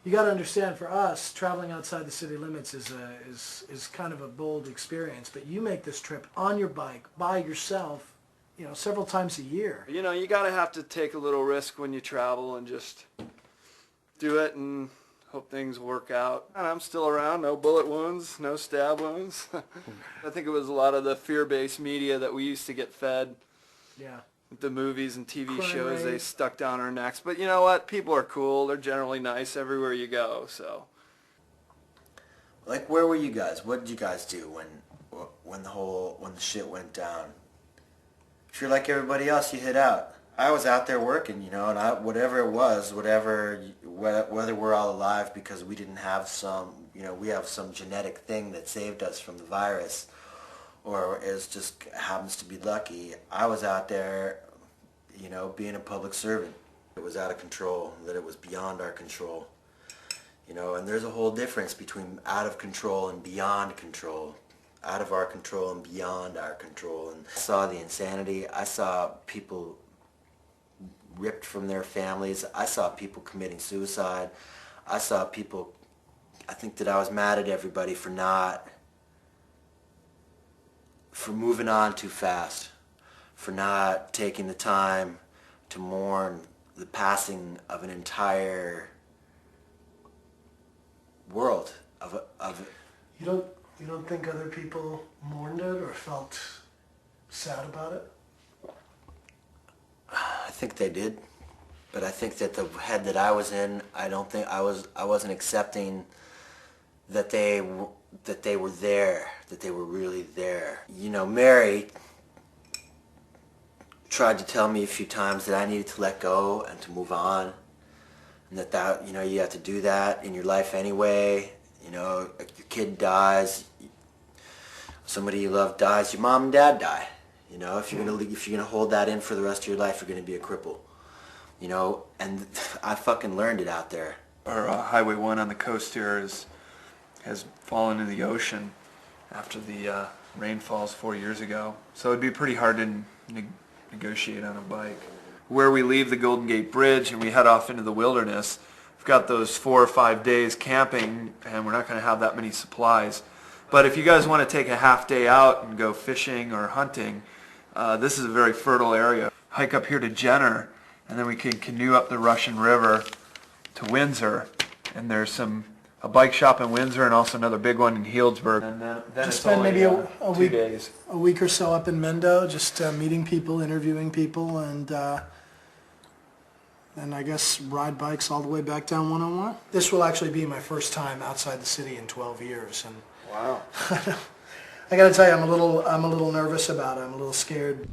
You got to understand, for us, traveling outside the city limits is kind of a bold experience. But you make this trip on your bike by yourself, you know, several times a year. You know, you gotta have to take a little risk when you travel and just do it and hope things work out. And I'm still around, no bullet wounds, no stab wounds. I think it was a lot of the fear-based media that we used to get fed. Yeah. The movies and TV Crime shows rate. they stuck down our necks. But you know what? People are cool. They're generally nice everywhere you go, so. Like, where were you guys? What did you guys do when the shit went down? If you're like everybody else, you hid out. I was out there working, you know, and whatever it was, whether we're all alive because we didn't have we have some genetic thing that saved us from the virus, or it just happens to be lucky. I was out there, you know, being a public servant. It was out of control, that it was beyond our control. You know, and there's a whole difference between out of control and beyond control. Out of our control and beyond our control. And I saw the insanity. I saw people ripped from their families. I saw people committing suicide. I saw people, I think that I was mad at everybody for moving on too fast, for not taking the time to mourn the passing of an entire world You don't think other people mourned it or felt sad about it? I think they did, but I think that the head that I was in, I wasn't accepting that they were there, that they were really there. You know, Mary tried to tell me a few times that I needed to let go and to move on, and that you know, you have to do that in your life anyway. You know, your kid dies, somebody you love dies, your mom and dad die. You know, if you're gonna hold that in for the rest of your life, you're gonna be a cripple. You know, and I fucking learned it out there. Our Highway 1 on the coast here has fallen in the ocean after the rainfalls 4 years ago. So it'd be pretty hard to negotiate on a bike. Where we leave the Golden Gate Bridge and we head off into the wilderness, we've got those 4 or 5 days camping, and we're not going to have that many supplies. But if you guys want to take a half day out and go fishing or hunting, this is a very fertile area. Hike up here to Jenner, and then we can canoe up the Russian River to Windsor, and there's a bike shop in Windsor and also another big one in Healdsburg. And then Just it's spend only, maybe a 2 week, days. a week or so up in Mendo, just meeting people, interviewing people, and I guess ride bikes all the way back down 101. This will actually be my first time outside the city in 12 years, and Wow. I got to tell you, I'm a little nervous about it. I'm a little scared.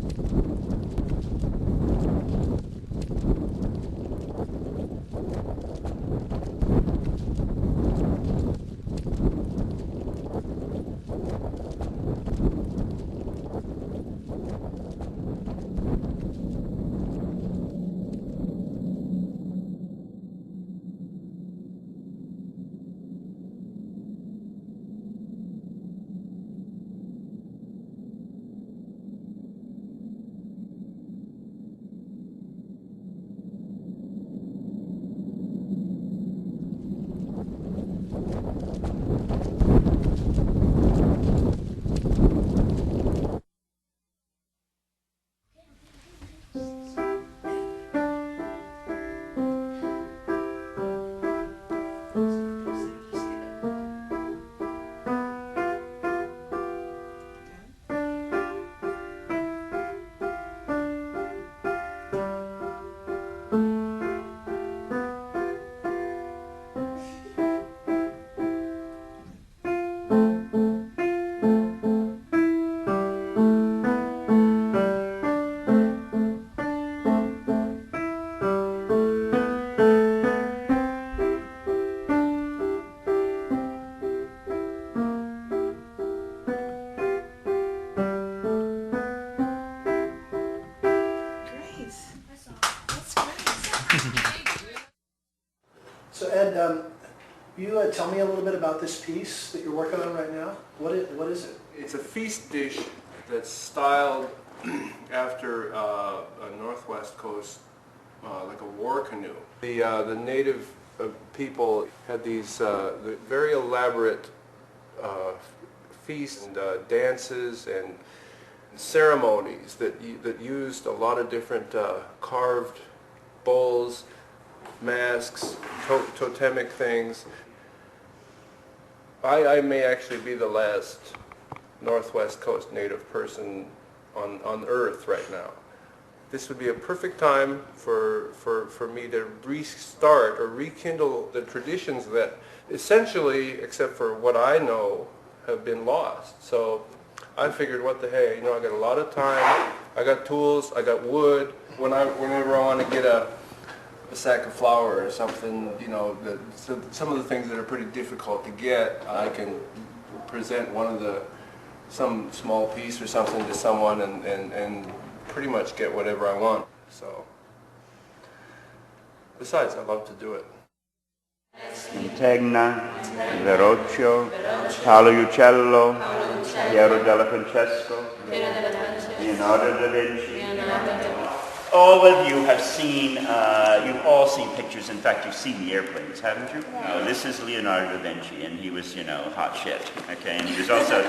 So Ed, you tell me a little bit about this piece that you're working on right now. What is it? It's a feast dish that's styled after a northwest coast, like a war canoe. The native people had these very elaborate feasts and dances and ceremonies that used a lot of different carved bowls, masks, totemic things. I may actually be the last Northwest Coast Native person on Earth right now. This would be a perfect time for me to restart or rekindle the traditions that essentially, except for what I know, have been lost. So I figured, what the hey, I got a lot of time, I got tools, I got wood. Whenever I want to get a sack of flour or something, some of the things that are pretty difficult to get, I can present some small piece or something to someone and pretty much get whatever I want. So, besides, I love to do it. Tegna, Verrocchio, Paolo Uccello, Piero della Francesco, Leonardo da Vinci. All of you have seen, you've all seen pictures. In fact, you've seen the airplanes, haven't you? No, this is Leonardo da Vinci, and he was, hot shit, okay? And he was also,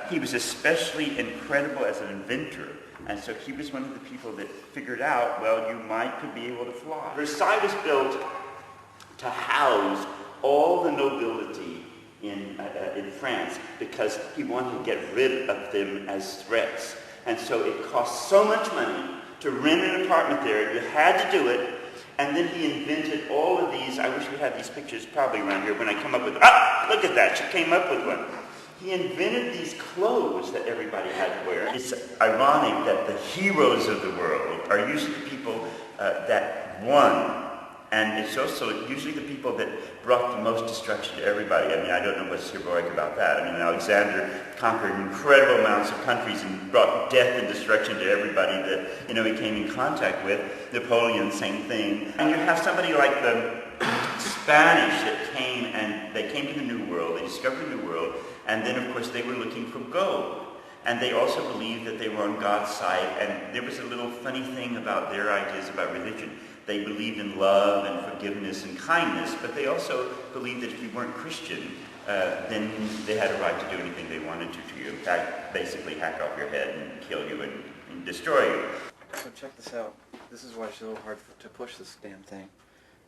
he was especially incredible as an inventor. And so he was one of the people that figured out, well, you could be able to fly. Versailles was built to house all the nobility in France because he wanted to get rid of them as threats. And so it cost so much money to rent an apartment there. You had to do it. And then he invented all of these. I wish we had these pictures probably around here when I come up with, look at that, she came up with one. He invented these clothes that everybody had to wear. It's ironic that the heroes of the world are usually the people that won. And it's also usually the people that brought the most destruction to everybody. I mean, I don't know what's heroic about that. I mean, Alexander conquered incredible amounts of countries and brought death and destruction to everybody that, he came in contact with. Napoleon, same thing. And you have somebody like the Spanish that they came to the New World, they discovered the New World, and then, of course, they were looking for gold. And they also believed that they were on God's side, and there was a little funny thing about their ideas about religion. They believed in love and forgiveness and kindness, but they also believed that if you weren't Christian, then they had a right to do anything they wanted to you. In fact, basically hack off your head and kill you and destroy you. So check this out. This is why it's a little hard to push this damn thing.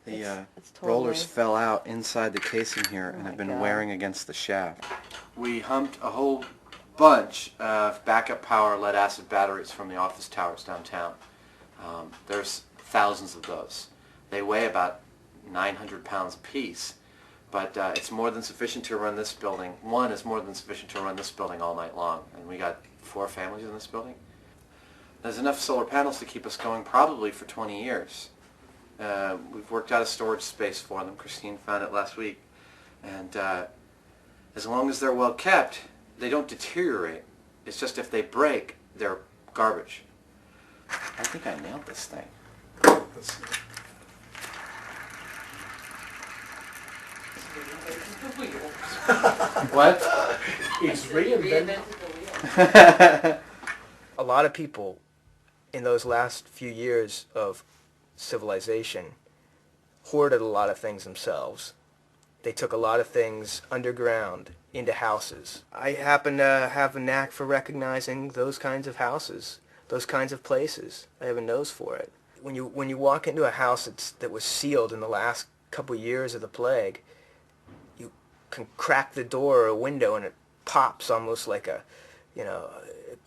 The it's totally rollers fell out inside the casing here and have been wearing against the shaft. We humped a whole bunch of backup power lead-acid batteries from the office towers downtown. There's thousands of those. They weigh about 900 pounds apiece, but it's more than sufficient to run this building. One is more than sufficient to run this building all night long, and we got 4 families in this building. There's enough solar panels to keep us going probably for 20 years. We've worked out a storage space for them. Christine found it last week, and as long as they're well kept, they don't deteriorate. It's just if they break, they're garbage. I think I nailed this thing. What? He's reinvented. A lot of people in those last few years of civilization hoarded a lot of things themselves. They took a lot of things underground into houses. I happen to have a knack for recognizing those kinds of houses, those kinds of places. I have a nose for it. When you walk into a house that was sealed in the last couple years of the plague, you can crack the door or a window and it pops almost like it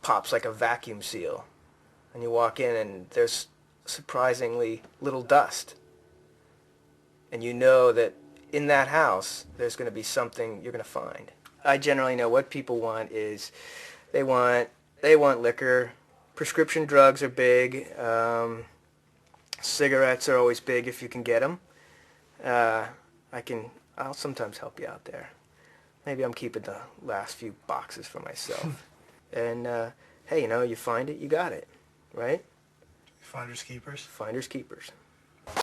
pops like a vacuum seal. And you walk in and there's surprisingly little dust. And you know that in that house there's going to be something you're going to find. I generally know what people want is they want liquor, prescription drugs are big, cigarettes are always big if you can get them. I'll sometimes help you out there. Maybe I'm keeping the last few boxes for myself. And hey, you find it, you got it, right? Finders keepers. Finders keepers.